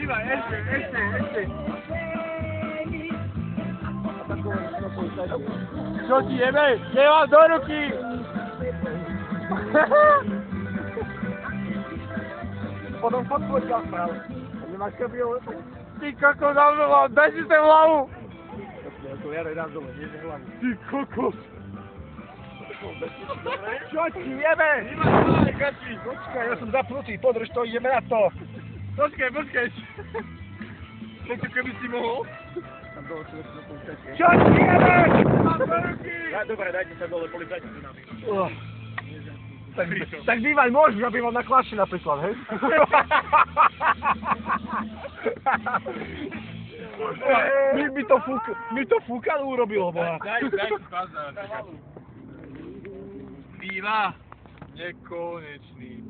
Bývaj, ešte. Čo ti jebe? Nemám do ruky! Potom fotku odtiaľ sprav. Nemáš krpil? Ty kokos, daj si sem hlavu! Ty kokos! Čo ti jebe? Počkaj, ja som zapnutý, podrž to, ideme na to. Počkaj. Počkaj, keby si mohol. Čo ti jebe? Dobre, dajte sa dole, policajti tu nami. Tak bývať môžu, ja bývam na Klaši napríklad, hej? Mi to fúkal urobilo, boha. Daj pás na Býva nekonečný.